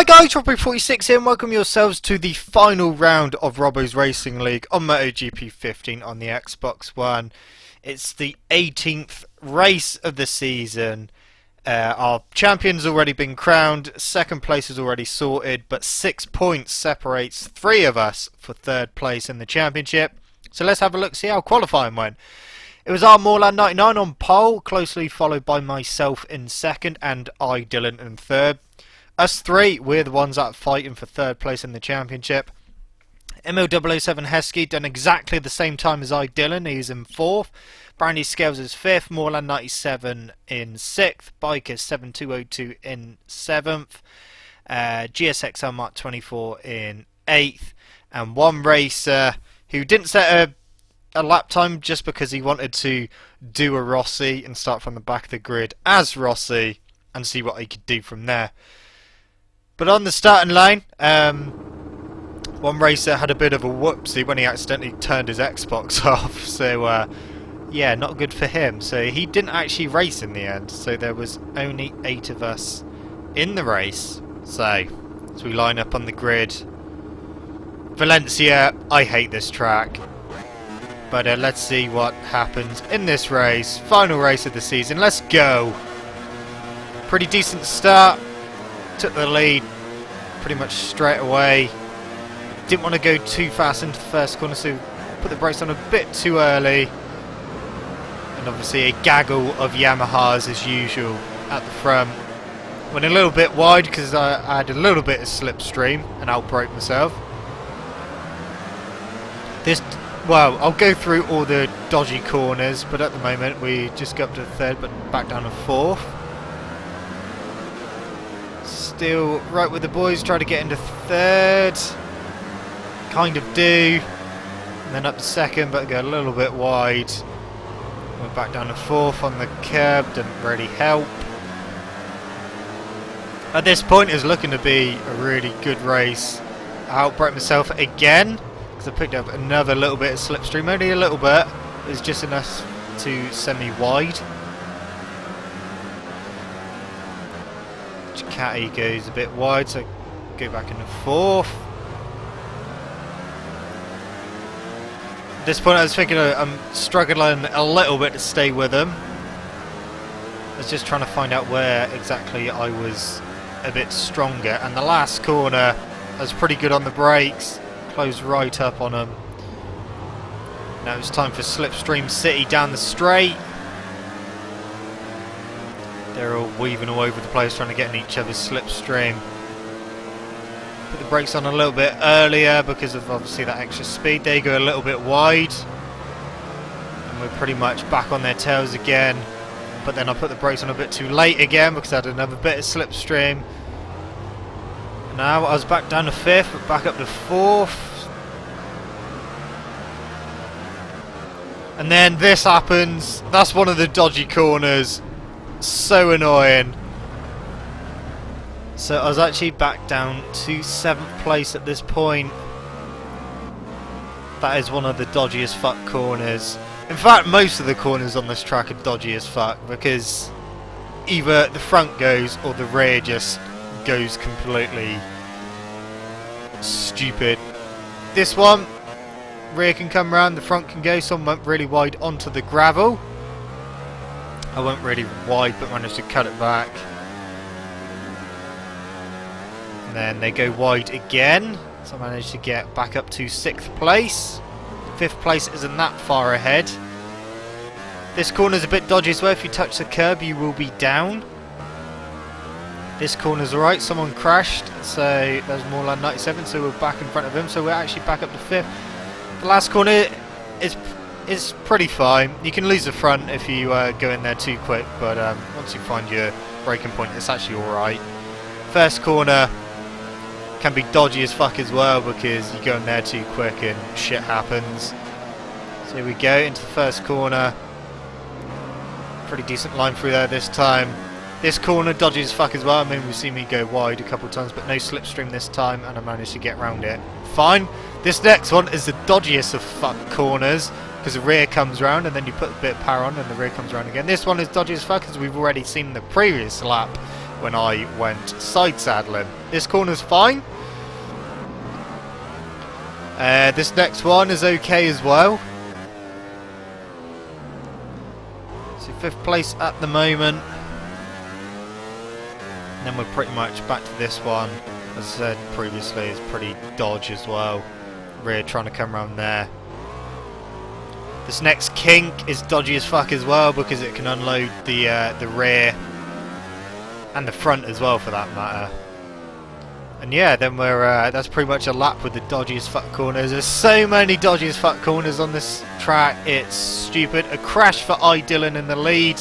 Hi guys, Robbo46 here and welcome yourselves to the final round of Robbo's Racing League on MotoGP 15 on the Xbox One. It's the 18th race of the season. Our champion's already been crowned, second place is already sorted, but 6 points separates 3 of us for third place in the championship. So let's have a look, see how qualifying went. It was our Morland99 on pole, closely followed by myself in second and I, Dylan, in third. Us 3, we're the ones that are fighting for third place in the championship. ML007 Heskey done exactly the same time as I, Dylan, he's in 4th. Brandy Scales is 5th, Morland97 in 6th, Biker 7202 in 7th, GSXL Mark 24 in 8th, and one racer who didn't set a lap time just because he wanted to do a Rossi and start from the back of the grid as Rossi and see what he could do from there. But on the starting line, one racer had a bit of a whoopsie when he accidentally turned his Xbox off, so yeah, not good for him. So he didn't actually race in the end, so there was only 8 of us in the race. So, as we line up on the grid, Valencia, I hate this track. But let's see what happens in this race. Final race of the season. Let's go. Pretty decent start. Took the lead pretty much straight away. Didn't want to go too fast into the first corner, so put the brakes on a bit too early. And obviously a gaggle of Yamahas as usual at the front. Went a little bit wide because I had a little bit of slipstream and outbraked myself. Well, I'll go through all the dodgy corners, but at the moment we just got up to 3rd but back down to 4th. Still right with the boys, try to get into 3rd. Kind of do. And then up to 2nd, but go a little bit wide. Went back down to 4th on the curb, didn't really help. At this point it's looking to be a really good race. I outbraked myself again. I picked up another little bit of slipstream, only a little bit. It was just enough to send me wide. Catty goes a bit wide, so go back into 4th. At this point I was thinking I'm struggling a little bit to stay with him. I was just trying to find out where exactly I was a bit stronger, and the last corner I was pretty good on the brakes. Close right up on them. Now it's time for Slipstream City down the straight. They're all weaving all over the place trying to get in each other's slipstream. Put the brakes on a little bit earlier because of obviously that extra speed. They go a little bit wide. And we're pretty much back on their tails again. But then I put the brakes on a bit too late again because I had another bit of slipstream. Now I was back down to 5th, but back up to 4th. And then this happens. That's one of the dodgy corners. So annoying. So I was actually back down to 7th place at this point. That is one of the dodgiest fuck corners. In fact, most of the corners on this track are dodgy as fuck because either the front goes or the rear just goes completely stupid. This one, rear can come round, the front can go. Some went really wide onto the gravel. I went really wide but managed to cut it back. And then they go wide again, so I managed to get back up to 6th place. 5th place isn't that far ahead. This corner's a bit dodgy as well. If you touch the curb you will be down. This corner's alright, someone crashed, so there's Morland97, so we're back in front of him, so we're actually back up to 5th. The last corner is pretty fine. You can lose the front if you go in there too quick, but once you find your braking point it's actually alright. First corner can be dodgy as fuck as well because you go in there too quick and shit happens. So here we go into the first corner. Pretty decent line through there this time. This corner dodgy as fuck as well. I mean, we've seen me go wide a couple of times, but no slipstream this time, and I managed to get around it. Fine. This next one is the dodgiest of fuck corners, because the rear comes round, and then you put a bit of power on, and the rear comes round again. This one is dodgy as fuck, as we've already seen in the previous lap when I went side saddling. This corner's fine. This next one is okay as well. So 5th place at the moment. And then we're pretty much back to this one. As I said previously, it's pretty dodge as well. Rear trying to come around there. This next kink is dodgy as fuck as well because it can unload the rear and the front as well for that matter. And yeah, then we're that's pretty much a lap with the dodgy as fuck corners. There's so many dodgy as fuck corners on this track. It's stupid. A crash for Dylan in the lead,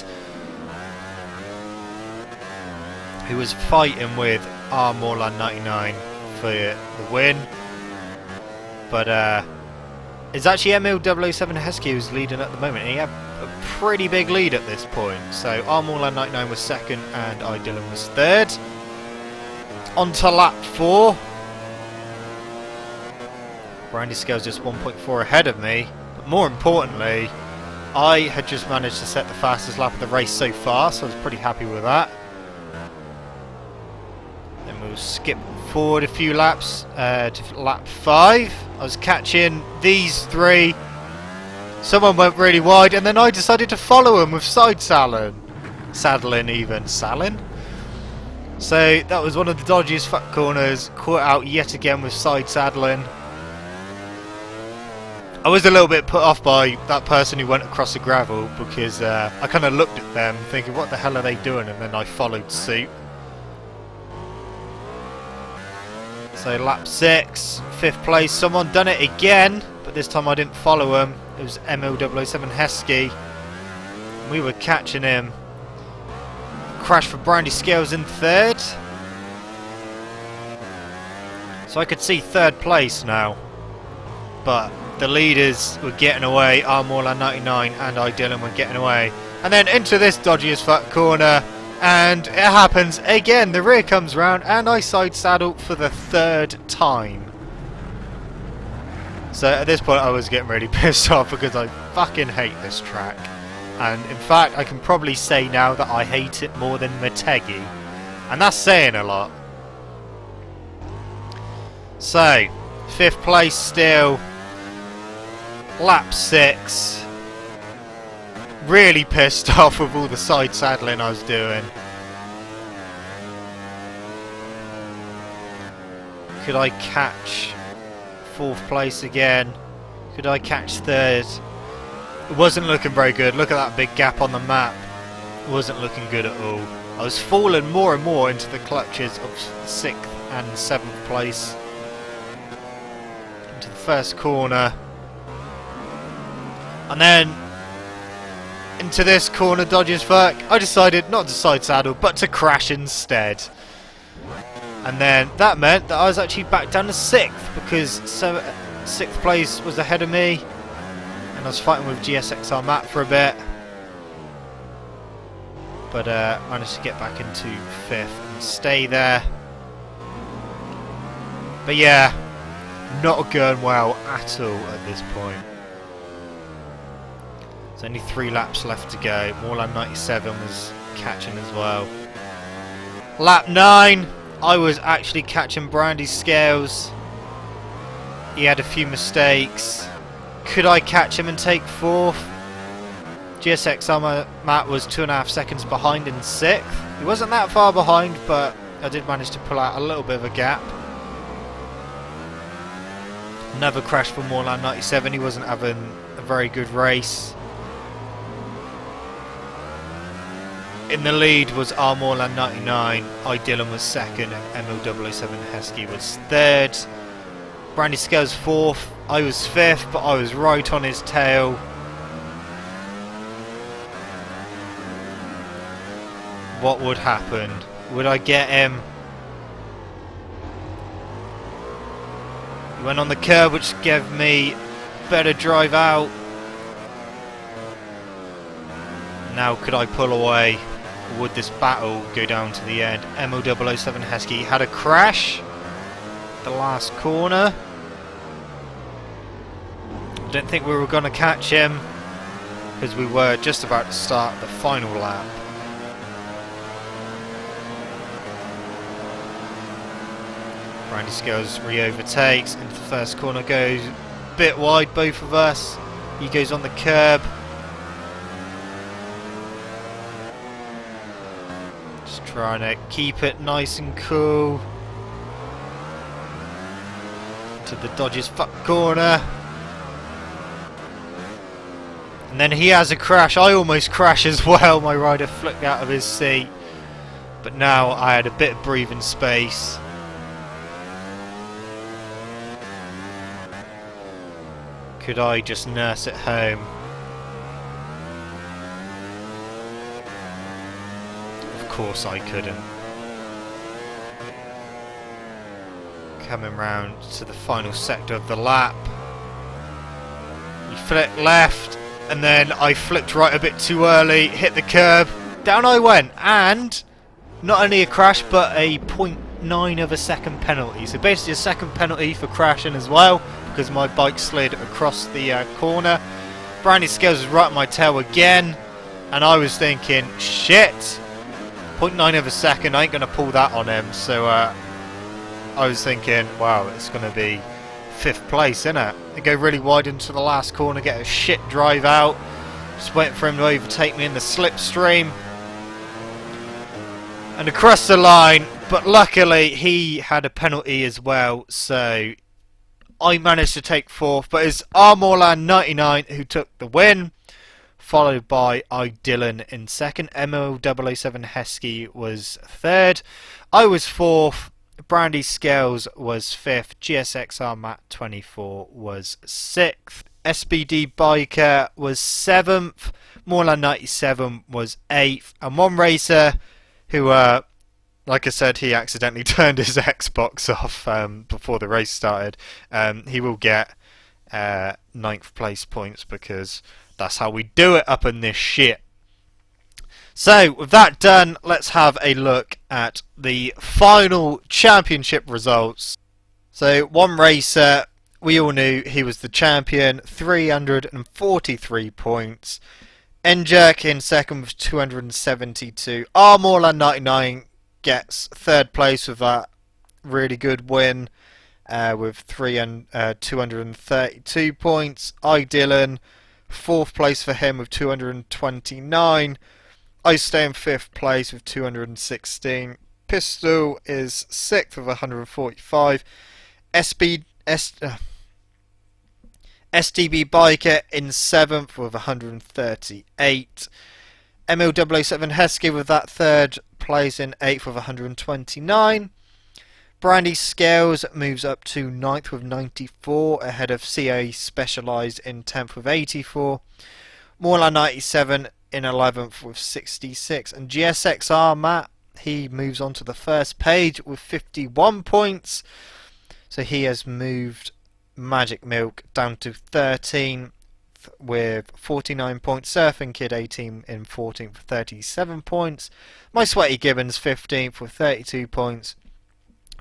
who was fighting with Morlan 99 for the win. But it's actually ML007 Heskey who's leading at the moment. And he had a pretty big lead at this point. So Morlan 99 was 2nd and Dylan was 3rd. On to lap 4. Brandy Scales just 1.4 ahead of me. But more importantly, I had just managed to set the fastest lap of the race so far, so I was pretty happy with that. Then we'll skip forward a few laps to lap 5. I was catching these 3. Someone went really wide, and then I decided to follow him with side saddling. Saddling? So that was one of the dodgiest fuck corners. Caught out yet again with side saddling. I was a little bit put off by that person who went across the gravel because I kind of looked at them thinking, what the hell are they doing? And then I followed suit. So lap 6, 5th place. Someone done it again, but this time I didn't follow him. It was ML007 Heskey. We were catching him. Crash for Brandy Scales in 3rd. So I could see 3rd place now. But the leaders were getting away. Morlan 99 and Dylan were getting away. And then into this dodgy as fuck corner. And it happens again. The rear comes round and I side saddle for the 3rd time. So at this point I was getting really pissed off because I fucking hate this track. And in fact I can probably say now that I hate it more than Motegi. And that's saying a lot. So 5th place still. Lap 6. Really pissed off with all the side saddling I was doing. Could I catch 4th place again? Could I catch 3rd? It wasn't looking very good. Look at that big gap on the map. It wasn't looking good at all. I was falling more and more into the clutches of 6th and 7th place. Into the first corner. And then into this corner, dodgy as fuck. I decided not to side saddle, but to crash instead. And then that meant that I was actually back down to 6th because 6th place was ahead of me. And I was fighting with GSXR Matt for a bit. But managed to get back into 5th and stay there. But yeah, not going well at all at this point. There's only 3 laps left to go. Morlan 97 was catching as well. Lap 9, I was actually catching Brandy Scales. He had a few mistakes. Could I catch him and take 4th? GSX Matt was 2.5 seconds behind in 6th. He wasn't that far behind, but I did manage to pull out a little bit of a gap. Another crash for Morlan 97. He wasn't having a very good race. In the lead was Morlan 99. Dylan was 2nd and ML007 Heskey was 3rd. Brandy Scales 4th. I was 5th, but I was right on his tail. What would happen? Would I get him? He went on the curb, which gave me better drive out. Now could I pull away? Or would this battle go down to the end? ML007 Heskey had a crash. The last corner. I don't think we were going to catch him because we were just about to start the final lap. Randy Scales re-overtakes into the first corner, goes a bit wide, both of us. He goes on the curb. Just trying to keep it nice and cool. To the Dodgers fuck corner. And then he has a crash. I almost crash as well. My rider flipped out of his seat. But now I had a bit of breathing space. Could I just nurse it home? Of course I couldn't. Coming round to the final sector of the lap. He flipped left, and then I flipped right a bit too early, hit the curb, down I went, and not only a crash, but a 0.9 of a second penalty. So basically a second penalty for crashing as well, because my bike slid across the corner. Brandy Scales was right at my tail again, and I was thinking, shit, 0.9 of a second, I ain't going to pull that on him. So I was thinking, wow, it's going to be 5th place, innit? They go really wide into the last corner, get a shit drive out. Just waiting for him to overtake me in the slipstream. And across the line, but luckily he had a penalty as well, so I managed to take 4th, but it's Armorland 99 who took the win, followed by Dylan in 2nd. MO007 Heskey was 3rd. I was 4th. Brandy Scales was 5th. GSXR Matt 24 was 6th. SBD Biker was 7th. Moreland 97 was 8th. And one racer who, like I said, he accidentally turned his Xbox off before the race started. He will get 9th place points because that's how we do it up in this shit. So, with that done, let's have a look at the final championship results. So, one racer, we all knew he was the champion, 343 points. N-Jerk in 2nd with 272. Armorland 99 gets 3rd place with that really good win with 232 points. Dylan, 4th place for him with 229. I stay in 5th place with 216. Pistol is 6th with 145. SDB Biker in 7th with 138. ML007 Heskey with that 3rd place in 8th with 129. Brandy Scales moves up to 9th with 94, ahead of CA Specialised in 10th with 84. Moreland 97 in 11th with 66. And GSXR Matt, he moves on to the first page with 51 points. So he has moved Magic Milk down to 13th with 49 points. Surfing Kid 18 in 14th with 37 points. My Sweaty Gibbons 15th with 32 points.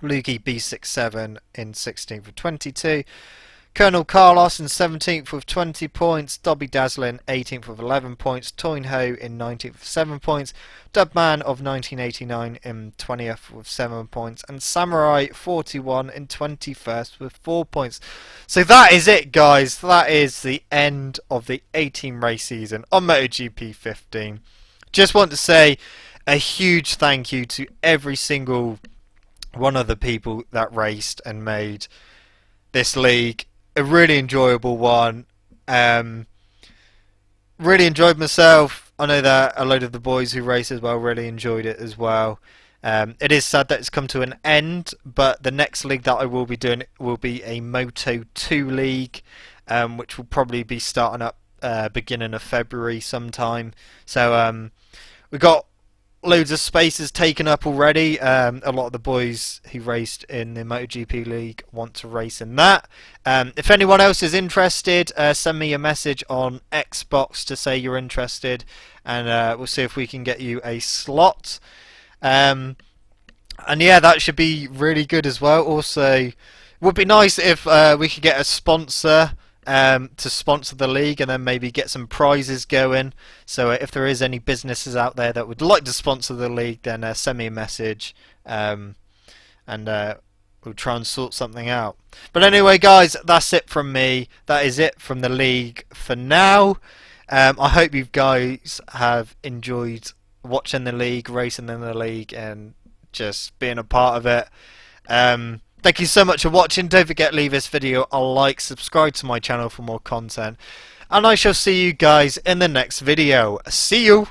Lukey B67 in 16th with 22. Colonel Carlos in 17th with 20 points. Dobby Dazzlin 18th with 11 points. Toyn Ho in 19th with 7 points. Dubman of 1989 in 20th with 7 points. And Samurai 41 in 21st with 4 points. So that is it, guys. That is the end of the 18 race season on MotoGP 15. Just want to say a huge thank you to every single one of the people that raced and made this league a really enjoyable one. Really enjoyed myself. I know that a load of the boys who race as well really enjoyed it as well. It is sad that it's come to an end, but the next league that I will be doing will be a Moto 2 league, which will probably be starting up beginning of February sometime. So we got loads of spaces taken up already. A lot of the boys who raced in the MotoGP League want to race in that. If anyone else is interested, send me a message on Xbox to say you're interested, and we'll see if we can get you a slot. And yeah, that should be really good as well. Also, it would be nice if we could get a sponsor to sponsor the league, and then maybe get some prizes going. So if there is any businesses out there that would like to sponsor the league, then send me a message, and we'll try and sort something out. But anyway, guys, that's it from me. That is it from the league for now. I hope you guys have enjoyed watching the league, racing in the league, and just being a part of it. Thank you so much for watching. Don't forget to leave this video a like, subscribe to my channel for more content, and I shall see you guys in the next video. See you!